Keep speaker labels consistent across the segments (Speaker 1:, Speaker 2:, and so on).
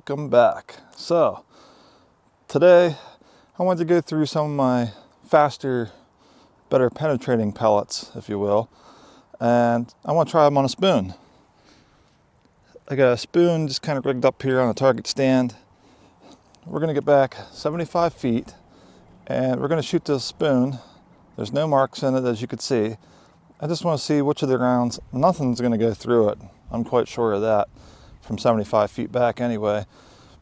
Speaker 1: welcome back. So today I wanted to go through some of my faster, better penetrating pellets, if you will, and I want to try them on a spoon. I got a spoon just kind of rigged up here on a target stand. We're going to get back 75 feet and we're going to shoot this spoon. There's no marks in it, as you can see. I just want to see which of the rounds, nothing's going to go through it. I'm quite sure of that from 75 feet back anyway.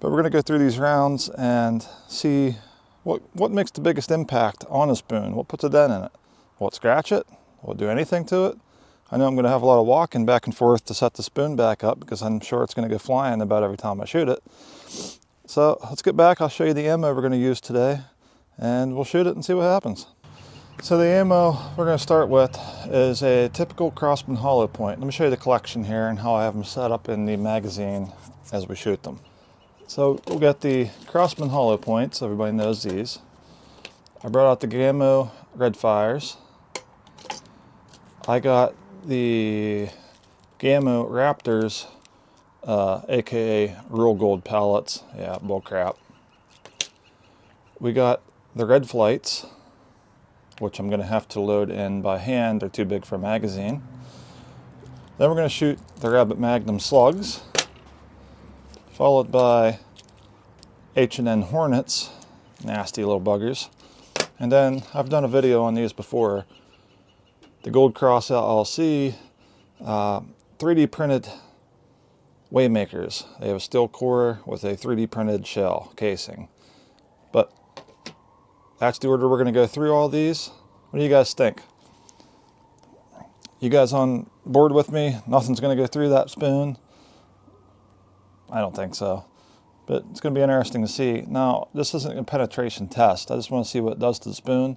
Speaker 1: But we're going to go through these rounds and see what makes the biggest impact on a spoon. What puts a dent in it? Will it scratch it? Will it do anything to it? I know I'm going to have a lot of walking back and forth to set the spoon back up because I'm sure it's going to go flying about every time I shoot it. So let's get back. I'll show you the ammo we're going to use today and we'll shoot it and see what happens. So the ammo we're going to start with is a typical Crossman hollow point. Let me show you the collection here and how I have them set up in the magazine as we shoot them. So we'll get the Crossman hollow points. Everybody knows these. I brought out the Gammo red fires. I got the Gammo Raptors, aka real gold pellets. Yeah, bullcrap. We got the red flights, which I'm going to have to load in by hand. They're too big for a magazine. Then we're going to shoot the Rabbit Magnum slugs, followed by H&N Hornets, nasty little buggers. And then I've done a video on these before. The Gold Cross LLC 3D printed Waymakers. They have a steel core with a 3D printed shell casing. But that's the order we're going to go through all these. What do you guys think? You guys on board with me? Nothing's going to go through that spoon? I don't think so. But it's going to be interesting to see. Now, this isn't a penetration test. I just want to see what it does to the spoon.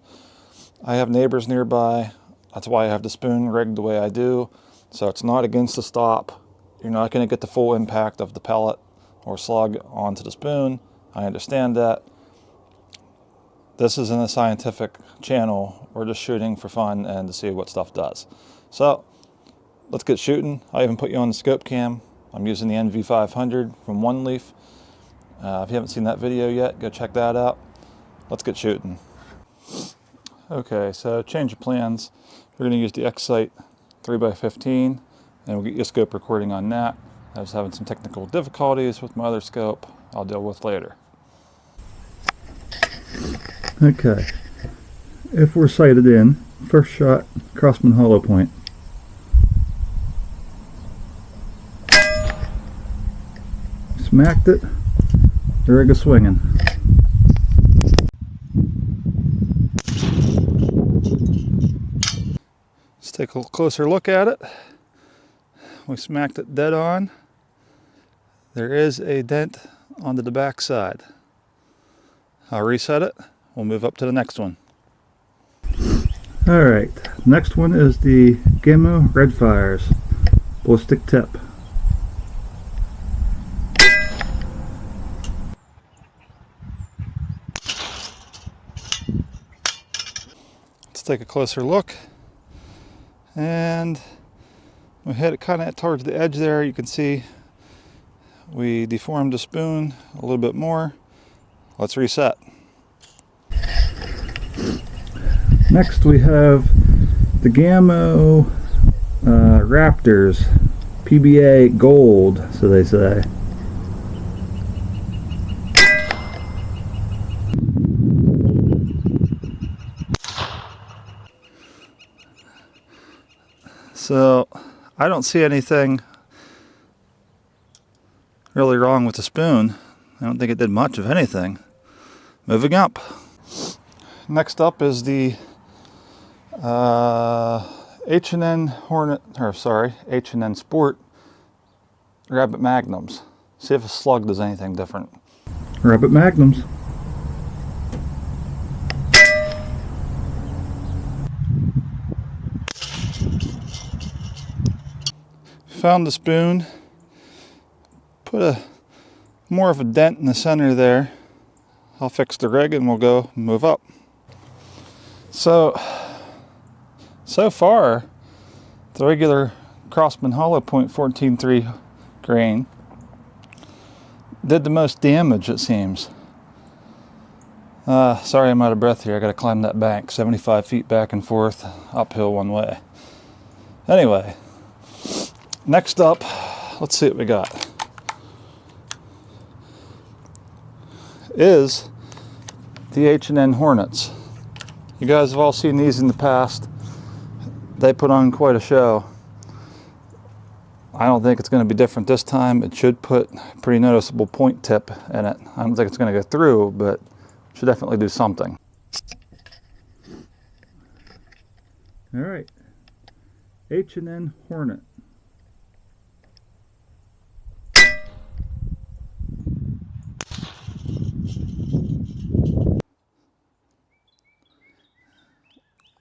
Speaker 1: I have neighbors nearby. That's why I have the spoon rigged the way I do. So it's not against the stop. You're not going to get the full impact of the pellet or slug onto the spoon. I understand that. This isn't a scientific channel. We're just shooting for fun and to see what stuff does. So let's get shooting. I even put you on the scope cam. I'm using the NV500 from One Leaf. If you haven't seen that video yet, go check that out. Let's get shooting. Okay, so change of plans. We're going to use the X-Sight 3x15 and we'll get you a scope recording on that. I was having some technical difficulties with my other scope I'll deal with later. Okay, if we're sighted in, first shot, Crossman hollow point. Smacked it, the rig is swinging. Let's take a closer look at it. We smacked it dead on. There is a dent onto the back side. I'll reset it. We'll move up to the next one. Alright, next one is the Gammo Red Fires ballistic tip. Let's take a closer look. And we hit it kind of towards the edge there. You can see we deformed the spoon a little bit more. Let's reset. Next we have the Gammo Raptors PBA Gold, so they say. So I don't see anything really wrong with the spoon. I don't think it did much of anything. Moving up. Next up is the H&N Hornet, or sorry, H&N Sport Rabbit Magnums. See if a slug does anything different. Rabbit Magnums. Found the spoon. Put more of a dent in the center there. I'll fix the rig and we'll go move up. So far, the regular Crossman hollow point 14.3 grain did the most damage, it seems. Sorry I'm out of breath here. I gotta climb that bank, 75 feet back and forth, uphill one way. Anyway, next up, let's see what we got. Is the H&N Hornets. You guys have all seen these in the past. They put on quite a show. I don't think it's going to be different this time. It should put a pretty noticeable point tip in it. I don't think it's going to go through, but it should definitely do something. All right, H&N Hornet.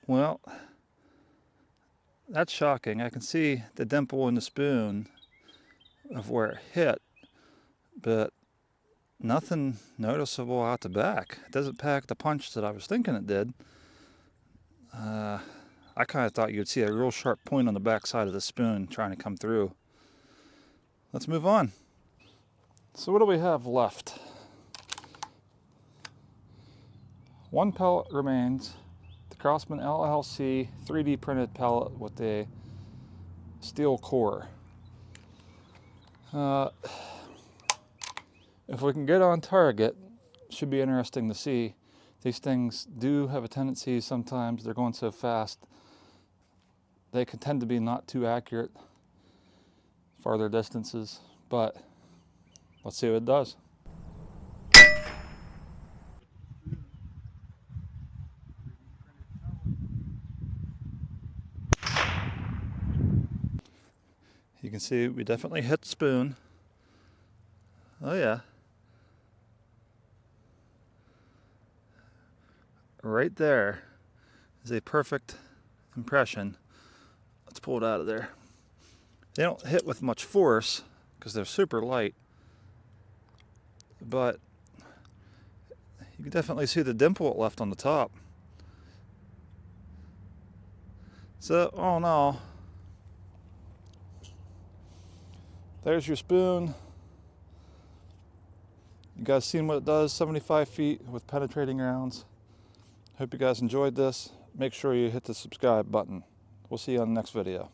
Speaker 1: Well, that's shocking. I can see the dimple in the spoon of where it hit, but nothing noticeable out the back. It doesn't pack the punch that I was thinking it did. I kind of thought you'd see a real sharp point on the back side of the spoon trying to come through. Let's move on. So what do we have left? One pellet remains. Craftsman LLC 3D printed pellet with a steel core. If we can get on target, should be interesting to see. These things do have a tendency sometimes, they're going so fast, they can tend to be not too accurate farther distances, but let's see what it does. You can see we definitely hit spoon. Oh yeah. Right there is a perfect impression. Let's pull it out of there. They don't hit with much force because they're super light, but you can definitely see the dimple it left on the top. So, oh no. There's your spoon. You guys seen what it does, 75 feet with penetrating rounds. Hope you guys enjoyed this. Make sure you hit the subscribe button. We'll see you on the next video.